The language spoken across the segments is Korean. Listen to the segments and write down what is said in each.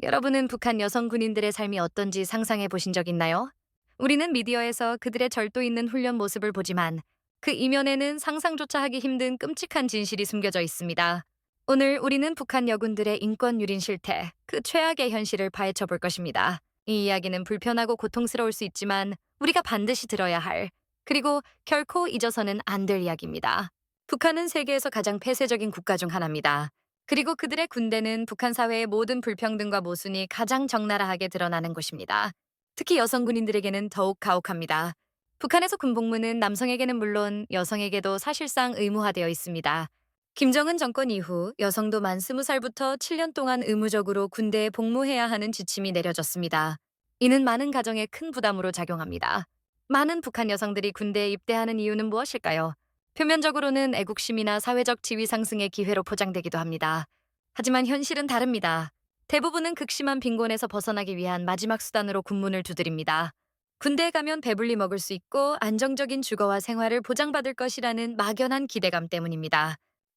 여러분은 북한 여성 군인들의 삶이 어떤지 상상해 보신 적 있나요? 우리는 미디어에서 그들의 절도 있는 훈련 모습을 보지만 그 이면에는 상상조차 하기 힘든 끔찍한 진실이 숨겨져 있습니다. 오늘 우리는 북한 여군들의 인권 유린 실태, 그 최악의 현실을 파헤쳐 볼 것입니다. 이 이야기는 불편하고 고통스러울 수 있지만 우리가 반드시 들어야 할, 그리고 결코 잊어서는 안 될 이야기입니다. 북한은 세계에서 가장 폐쇄적인 국가 중 하나입니다. 그리고 그들의 군대는 북한 사회의 모든 불평등과 모순이 가장 적나라하게 드러나는 곳입니다. 특히 여성 군인들에게는 더욱 가혹합니다. 북한에서 군복무는 남성에게는 물론 여성에게도 사실상 의무화되어 있습니다. 김정은 정권 이후 여성도 만 20살부터 7년 동안 의무적으로 군대에 복무해야 하는 지침이 내려졌습니다. 이는 많은 가정에 큰 부담으로 작용합니다. 많은 북한 여성들이 군대에 입대하는 이유는 무엇일까요? 표면적으로는 애국심이나 사회적 지위 상승의 기회로 포장되기도 합니다. 하지만 현실은 다릅니다. 대부분은 극심한 빈곤에서 벗어나기 위한 마지막 수단으로 군문을 두드립니다. 군대에 가면 배불리 먹을 수 있고 안정적인 주거와 생활을 보장받을 것이라는 막연한 기대감 때문입니다.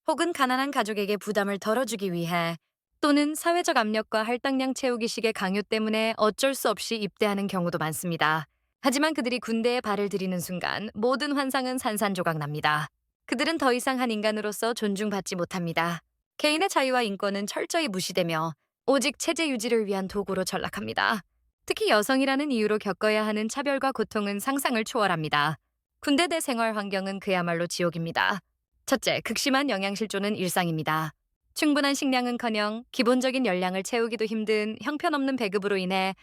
혹은 가난한 가족에게 부담을 덜어주기 위해 또는 사회적 압력과 할당량 채우기식의 강요 때문에 어쩔 수 없이 입대하는 경우도 많습니다. 하지만 그들이 군대에 발을 들이는 순간 모든 환상은 산산조각 납니다. 그들은 더 이상 한 인간으로서 존중받지 못합니다. 개인의 자유와 인권은 철저히 무시되며 오직 체제 유지를 위한 도구로 전락합니다. 특히 여성이라는 이유로 겪어야 하는 차별과 고통은 상상을 초월합니다. 군대 내 생활 환경은 그야말로 지옥입니다. 첫째, 극심한 영양실조는 일상입니다. 충분한 식량은커녕 기본적인 열량을 채우기도 힘든 형편없는 배급으로 인해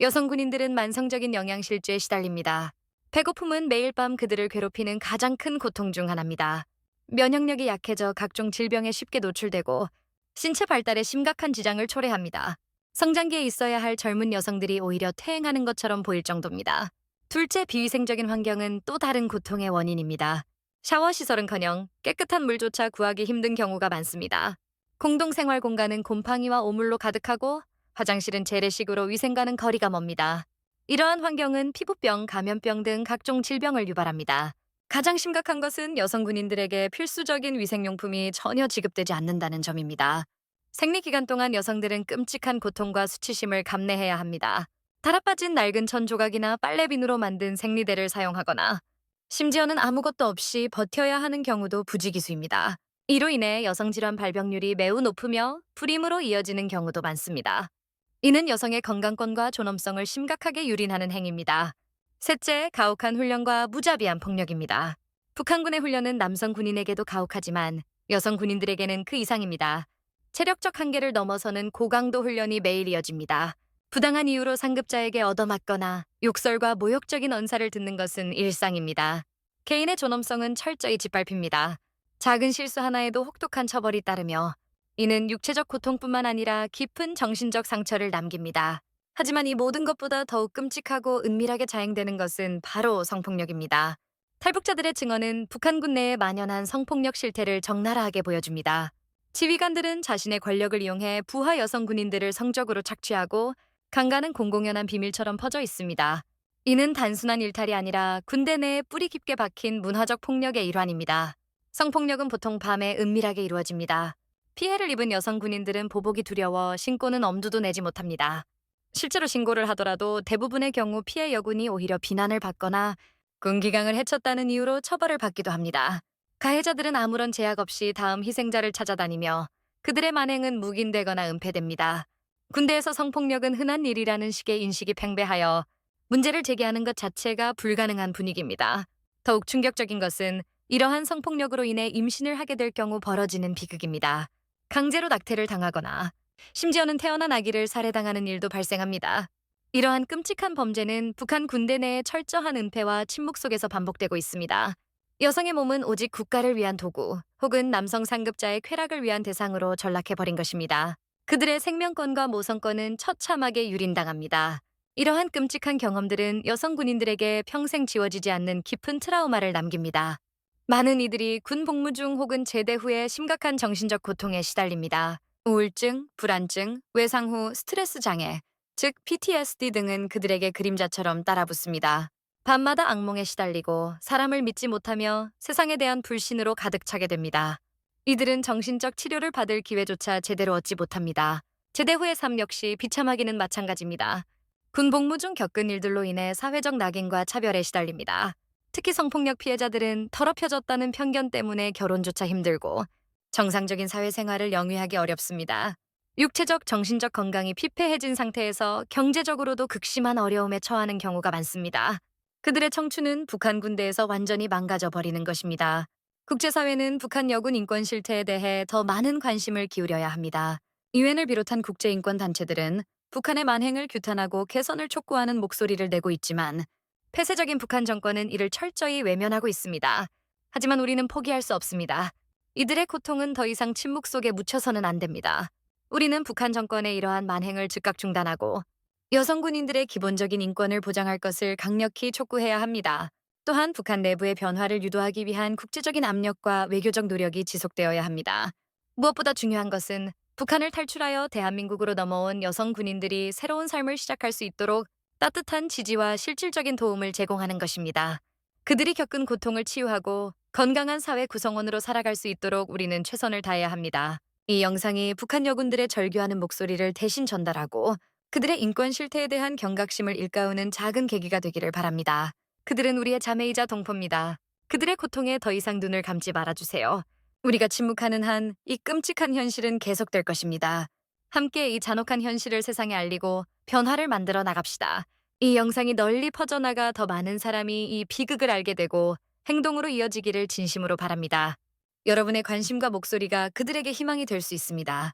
여성 군인들은 만성적인 영양실조에 시달립니다. 배고픔은 매일 밤 그들을 괴롭히는 가장 큰 고통 중 하나입니다. 면역력이 약해져 각종 질병에 쉽게 노출되고 신체 발달에 심각한 지장을 초래합니다. 성장기에 있어야 할 젊은 여성들이 오히려 퇴행하는 것처럼 보일 정도입니다. 둘째, 비위생적인 환경은 또 다른 고통의 원인입니다. 샤워 시설은커녕 깨끗한 물조차 구하기 힘든 경우가 많습니다. 공동생활 공간은 곰팡이와 오물로 가득하고 화장실은 재래식으로 위생과는 거리가 멉니다. 이러한 환경은 피부병, 감염병 등 각종 질병을 유발합니다. 가장 심각한 것은 여성 군인들에게 필수적인 위생용품이 전혀 지급되지 않는다는 점입니다. 생리 기간 동안 여성들은 끔찍한 고통과 수치심을 감내해야 합니다. 달아빠진 낡은 천 조각이나 빨래비누로 만든 생리대를 사용하거나 심지어는 아무것도 없이 버텨야 하는 경우도 부지기수입니다. 이로 인해 여성 질환 발병률이 매우 높으며 불임으로 이어지는 경우도 많습니다. 이는 여성의 건강권과 존엄성을 심각하게 유린하는 행위입니다. 셋째, 가혹한 훈련과 무자비한 폭력입니다. 북한군의 훈련은 남성 군인에게도 가혹하지만 여성 군인들에게는 그 이상입니다. 체력적 한계를 넘어서는 고강도 훈련이 매일 이어집니다. 부당한 이유로 상급자에게 얻어맞거나 욕설과 모욕적인 언사를 듣는 것은 일상입니다. 개인의 존엄성은 철저히 짓밟힙니다. 작은 실수 하나에도 혹독한 처벌이 따르며 이는 육체적 고통뿐만 아니라 깊은 정신적 상처를 남깁니다. 하지만 이 모든 것보다 더욱 끔찍하고 은밀하게 자행되는 것은 바로 성폭력입니다. 탈북자들의 증언은 북한군 내에 만연한 성폭력 실태를 적나라하게 보여줍니다. 지휘관들은 자신의 권력을 이용해 부하 여성 군인들을 성적으로 착취하고 강간은 공공연한 비밀처럼 퍼져 있습니다. 이는 단순한 일탈이 아니라 군대 내에 뿌리 깊게 박힌 문화적 폭력의 일환입니다. 성폭력은 보통 밤에 은밀하게 이루어집니다. 피해를 입은 여성 군인들은 보복이 두려워 신고는 엄두도 내지 못합니다. 실제로 신고를 하더라도 대부분의 경우 피해 여군이 오히려 비난을 받거나 군기강을 해쳤다는 이유로 처벌을 받기도 합니다. 가해자들은 아무런 제약 없이 다음 희생자를 찾아다니며 그들의 만행은 묵인되거나 은폐됩니다. 군대에서 성폭력은 흔한 일이라는 식의 인식이 팽배하여 문제를 제기하는 것 자체가 불가능한 분위기입니다. 더욱 충격적인 것은 이러한 성폭력으로 인해 임신을 하게 될 경우 벌어지는 비극입니다. 강제로 낙태를 당하거나 심지어는 태어난 아기를 살해당하는 일도 발생합니다. 이러한 끔찍한 범죄는 북한 군대 내의 철저한 은폐와 침묵 속에서 반복되고 있습니다. 여성의 몸은 오직 국가를 위한 도구 혹은 남성 상급자의 쾌락을 위한 대상으로 전락해버린 것입니다. 그들의 생명권과 모성권은 처참하게 유린당합니다. 이러한 끔찍한 경험들은 여성 군인들에게 평생 지워지지 않는 깊은 트라우마를 남깁니다. 많은 이들이 군 복무 중 혹은 제대 후에 심각한 정신적 고통에 시달립니다. 우울증, 불안증, 외상 후 스트레스 장애, 즉 PTSD 등은 그들에게 그림자처럼 따라붙습니다. 밤마다 악몽에 시달리고 사람을 믿지 못하며 세상에 대한 불신으로 가득 차게 됩니다. 이들은 정신적 치료를 받을 기회조차 제대로 얻지 못합니다. 제대 후의 삶 역시 비참하기는 마찬가지입니다. 군 복무 중 겪은 일들로 인해 사회적 낙인과 차별에 시달립니다. 특히 성폭력 피해자들은 더럽혀졌다는 편견 때문에 결혼조차 힘들고 정상적인 사회생활을 영위하기 어렵습니다. 육체적, 정신적 건강이 피폐해진 상태에서 경제적으로도 극심한 어려움에 처하는 경우가 많습니다. 그들의 청춘은 북한 군대에서 완전히 망가져 버리는 것입니다. 국제사회는 북한 여군 인권 실태에 대해 더 많은 관심을 기울여야 합니다. 유엔을 비롯한 국제인권단체들은 북한의 만행을 규탄하고 개선을 촉구하는 목소리를 내고 있지만 폐쇄적인 북한 정권은 이를 철저히 외면하고 있습니다. 하지만 우리는 포기할 수 없습니다. 이들의 고통은 더 이상 침묵 속에 묻혀서는 안 됩니다. 우리는 북한 정권의 이러한 만행을 즉각 중단하고 여성 군인들의 기본적인 인권을 보장할 것을 강력히 촉구해야 합니다. 또한 북한 내부의 변화를 유도하기 위한 국제적인 압력과 외교적 노력이 지속되어야 합니다. 무엇보다 중요한 것은 북한을 탈출하여 대한민국으로 넘어온 여성 군인들이 새로운 삶을 시작할 수 있도록 따뜻한 지지와 실질적인 도움을 제공하는 것입니다. 그들이 겪은 고통을 치유하고 건강한 사회 구성원으로 살아갈 수 있도록 우리는 최선을 다해야 합니다. 이 영상이 북한 여군들의 절규하는 목소리를 대신 전달하고 그들의 인권 실태에 대한 경각심을 일깨우는 작은 계기가 되기를 바랍니다. 그들은 우리의 자매이자 동포입니다. 그들의 고통에 더 이상 눈을 감지 말아주세요. 우리가 침묵하는 한 이 끔찍한 현실은 계속될 것입니다. 함께 이 잔혹한 현실을 세상에 알리고 변화를 만들어 나갑시다. 이 영상이 널리 퍼져나가 더 많은 사람이 이 비극을 알게 되고 행동으로 이어지기를 진심으로 바랍니다. 여러분의 관심과 목소리가 그들에게 희망이 될 수 있습니다.